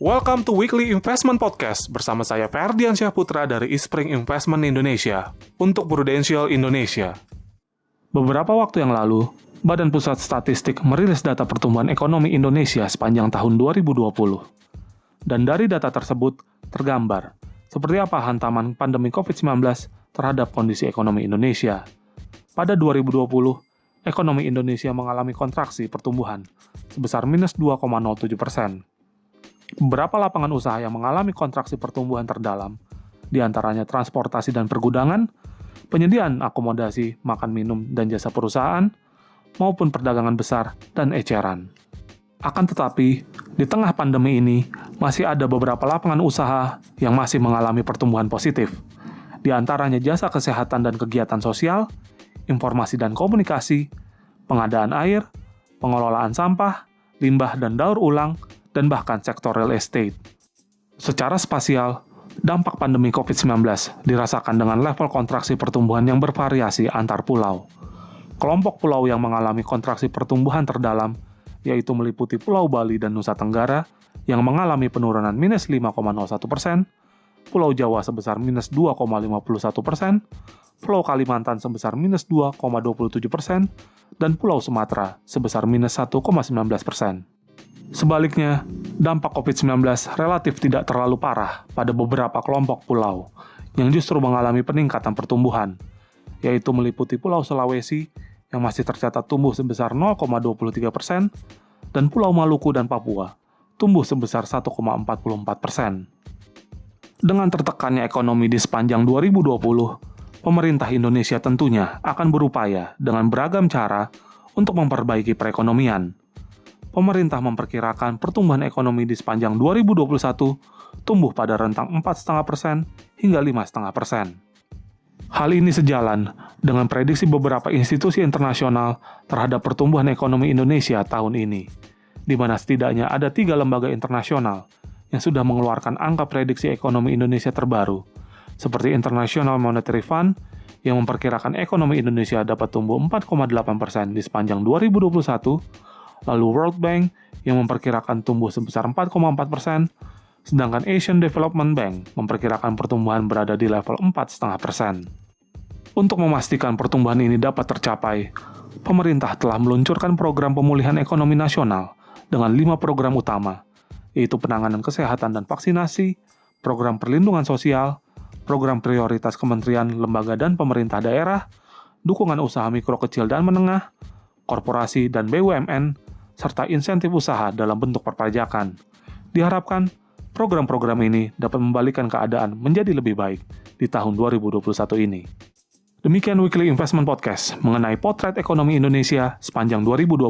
Welcome to Weekly Investment Podcast bersama saya Ferdiansyah Putra dari Eastspring Investment Indonesia untuk Prudential Indonesia. Beberapa waktu yang lalu, Badan Pusat Statistik merilis data pertumbuhan ekonomi Indonesia sepanjang tahun 2020. Dan dari data tersebut tergambar seperti apa hantaman pandemi COVID-19 terhadap kondisi ekonomi Indonesia. Pada 2020, ekonomi Indonesia mengalami kontraksi pertumbuhan sebesar minus 2,07%. Beberapa lapangan usaha yang mengalami kontraksi pertumbuhan terdalam, diantaranya transportasi dan pergudangan, penyediaan akomodasi, makan minum, dan jasa perusahaan, maupun perdagangan besar dan eceran. Akan tetapi, di tengah pandemi ini, masih ada beberapa lapangan usaha yang masih mengalami pertumbuhan positif, diantaranya jasa kesehatan dan kegiatan sosial, informasi dan komunikasi, pengadaan air, pengelolaan sampah, limbah dan daur ulang, dan bahkan sektor real estate. Secara spasial, dampak pandemi COVID-19 dirasakan dengan level kontraksi pertumbuhan yang bervariasi antar pulau. Kelompok pulau yang mengalami kontraksi pertumbuhan terdalam, yaitu meliputi Pulau Bali dan Nusa Tenggara, yang mengalami penurunan minus 5,01%, Pulau Jawa sebesar minus 2,51%, Pulau Kalimantan sebesar minus 2,27%, dan Pulau Sumatera sebesar minus 1,19%. Sebaliknya, dampak COVID-19 relatif tidak terlalu parah pada beberapa kelompok pulau yang justru mengalami peningkatan pertumbuhan, yaitu meliputi Pulau Sulawesi yang masih tercatat tumbuh sebesar 0,23%, dan Pulau Maluku dan Papua tumbuh sebesar 1,44%. Dengan tertekannya ekonomi di sepanjang 2020, pemerintah Indonesia tentunya akan berupaya dengan beragam cara untuk memperbaiki perekonomian. Pemerintah memperkirakan pertumbuhan ekonomi di sepanjang 2021 tumbuh pada rentang 4,5% hingga 5,5%. Hal ini sejalan dengan prediksi beberapa institusi internasional terhadap pertumbuhan ekonomi Indonesia tahun ini, di mana setidaknya ada 3 lembaga internasional yang sudah mengeluarkan angka prediksi ekonomi Indonesia terbaru, seperti International Monetary Fund yang memperkirakan ekonomi Indonesia dapat tumbuh 4,8% di sepanjang 2021, lalu World Bank yang memperkirakan tumbuh sebesar 4,4%, sedangkan Asian Development Bank memperkirakan pertumbuhan berada di level 4,5%. Untuk memastikan pertumbuhan ini dapat tercapai, pemerintah telah meluncurkan program pemulihan ekonomi nasional dengan 5 program utama, yaitu penanganan kesehatan dan vaksinasi, program perlindungan sosial, program prioritas kementerian, lembaga, dan pemerintah daerah, dukungan usaha mikro kecil dan menengah, korporasi dan BUMN, serta insentif usaha dalam bentuk perpajakan. Diharapkan, program-program ini dapat membalikan keadaan menjadi lebih baik di tahun 2021 ini. Demikian Weekly Investment Podcast mengenai potret ekonomi Indonesia sepanjang 2020.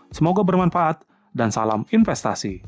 Semoga bermanfaat dan salam investasi.